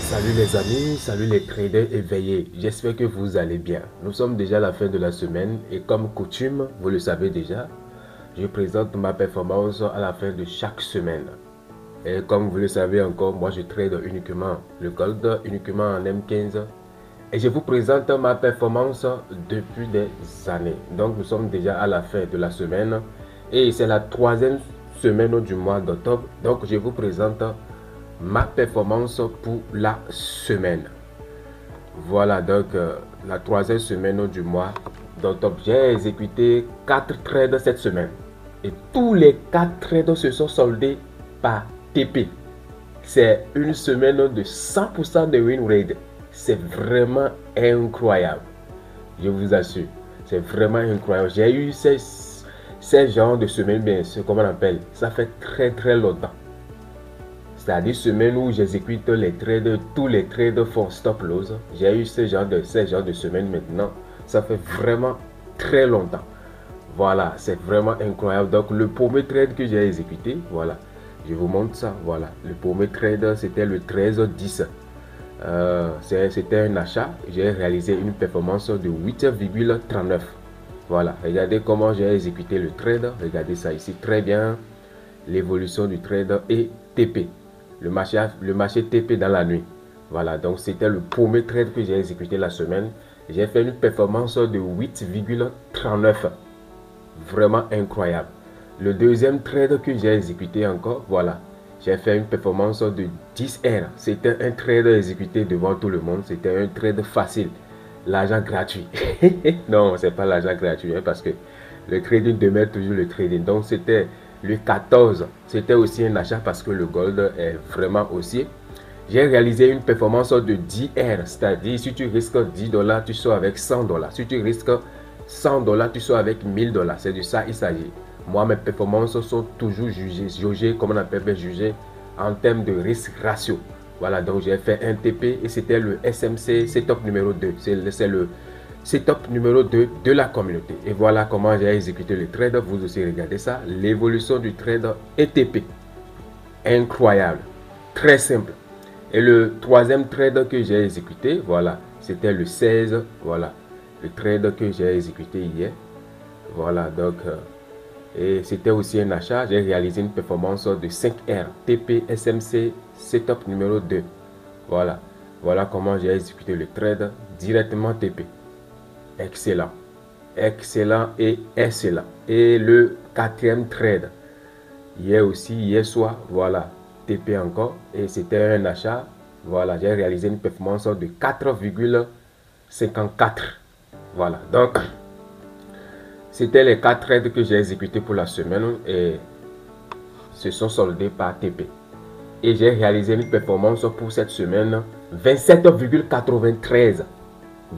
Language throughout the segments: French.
Salut les amis, salut les traders éveillés, j'espère que vous allez bien. Nous sommes déjà à la fin de la semaine et comme coutume, vous le savez déjà, je présente ma performance à la fin de chaque semaine. Et comme vous le savez encore, moi je trade uniquement le gold, uniquement en M15. Et je vous présente ma performance depuis des années. Donc nous sommes déjà à la fin de la semaine et c'est la troisième semaine du mois d'octobre. Donc je vous présente ma performance pour la semaine. Voilà donc la troisième semaine du mois d'octobre. J'ai exécuté 4 trades cette semaine. Et tous les 4 trades se sont soldés par TP. C'est une semaine de 100% de win rate. C'est vraiment incroyable. Je vous assure. C'est vraiment incroyable. J'ai eu ces genres de semaines, bien sûr, comment on appelle. Ça fait très longtemps. C'est-à-dire semaine où j'exécute les trades, tous les trades font stop loss. J'ai eu ce genre de semaine maintenant. Ça fait vraiment très longtemps. Voilà, c'est vraiment incroyable. Donc le premier trade que j'ai exécuté, voilà, je vous montre ça. Voilà, le premier trade c'était le 13-10. C'était un achat. J'ai réalisé une performance de 8,39. Voilà, regardez comment j'ai exécuté le trade. Regardez ça ici, très bien. L'évolution du trade et TP. Le marché TP dans la nuit. Voilà, donc c'était le premier trade que j'ai exécuté la semaine. J'ai fait une performance de 8,39. Vraiment incroyable. Le deuxième trade que j'ai exécuté encore, voilà. J'ai fait une performance de 10R. C'était un trade exécuté devant tout le monde. C'était un trade facile. L'argent gratuit. Non, c'est pas l'argent gratuit, hein, parce que le trading demeure toujours le trading. Donc c'était le 14, c'était aussi un achat parce que le gold est vraiment haussier. J'ai réalisé une performance de 10R, c'est-à-dire si tu risques $10, tu sors avec $100. Si tu risques $100, tu sors avec $1000. C'est de ça il s'agit. Moi, mes performances sont toujours jugées, comme on appelle jugées, en termes de risque ratio. Voilà, donc j'ai fait un TP et c'était le SMC setup numéro 2. C'est le setup numéro 2 de la communauté. Et voilà comment j'ai exécuté le trade. Vous aussi regardez ça. L'évolution du trade ETP. Incroyable. Très simple. Et le troisième trade que j'ai exécuté, voilà, c'était le 16. Voilà, le trade que j'ai exécuté hier. Voilà, donc, et c'était aussi un achat. J'ai réalisé une performance de 5R. TP SMC setup numéro 2. Voilà, voilà comment j'ai exécuté le trade directement TP. Excellent, excellent et excellent. Et le quatrième trade, hier soir, voilà, TP encore, et c'était un achat. Voilà, j'ai réalisé une performance de 4,54. Voilà, donc c'était les 4 trades que j'ai exécutés pour la semaine et se sont soldés par TP. Et j'ai réalisé une performance pour cette semaine 27,93.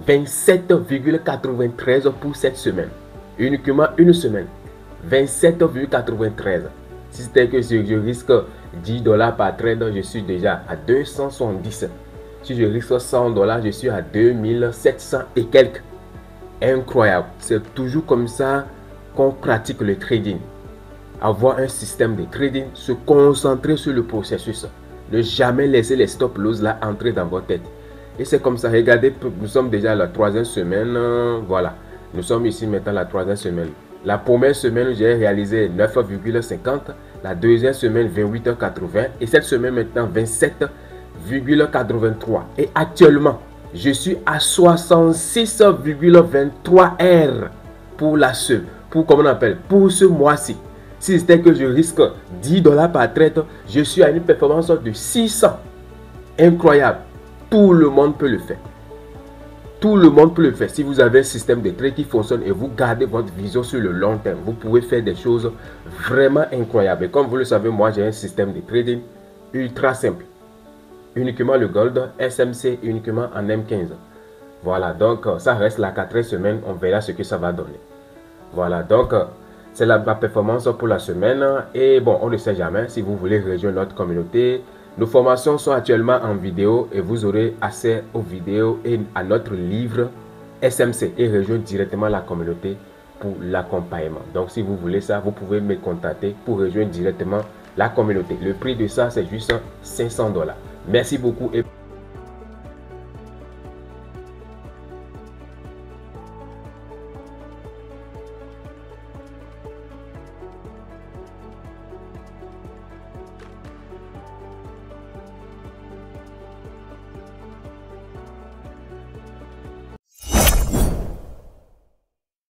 27,93 pour cette semaine. Uniquement une semaine. 27,93. Si c'était que je risque $10 par trade, je suis déjà à 270. Si je risque $100, je suis à 2700 et quelques. Incroyable. C'est toujours comme ça qu'on pratique le trading. Avoir un système de trading, se concentrer sur le processus. Ne jamais laisser les stop loss là entrer dans votre tête. Et c'est comme ça, regardez, nous sommes déjà à la troisième semaine, voilà. Nous sommes ici maintenant à la troisième semaine. La première semaine, j'ai réalisé 9,50. La deuxième semaine, 28,80. Et cette semaine maintenant, 27,83. Et actuellement, je suis à 66,23 R pour comment on appelle, pour ce mois-ci. Si c'était que je risque $10 par trade, je suis à une performance de 600. Incroyable. Tout le monde peut le faire. Tout le monde peut le faire. Si vous avez un système de trade qui fonctionne et vous gardez votre vision sur le long terme, vous pouvez faire des choses vraiment incroyables. Et comme vous le savez, moi j'ai un système de trading ultra simple. Uniquement le gold, SMC uniquement en M15. Voilà, donc ça reste la quatrième semaine. On verra ce que ça va donner. Voilà, donc c'est la performance pour la semaine. Et bon, on ne sait jamais si vous voulez rejoindre notre communauté. Nos formations sont actuellement en vidéo et vous aurez accès aux vidéos et à notre livre SMC et rejoindre directement la communauté pour l'accompagnement. Donc si vous voulez ça, vous pouvez me contacter pour rejoindre directement la communauté. Le prix de ça, c'est juste $500. Merci beaucoup et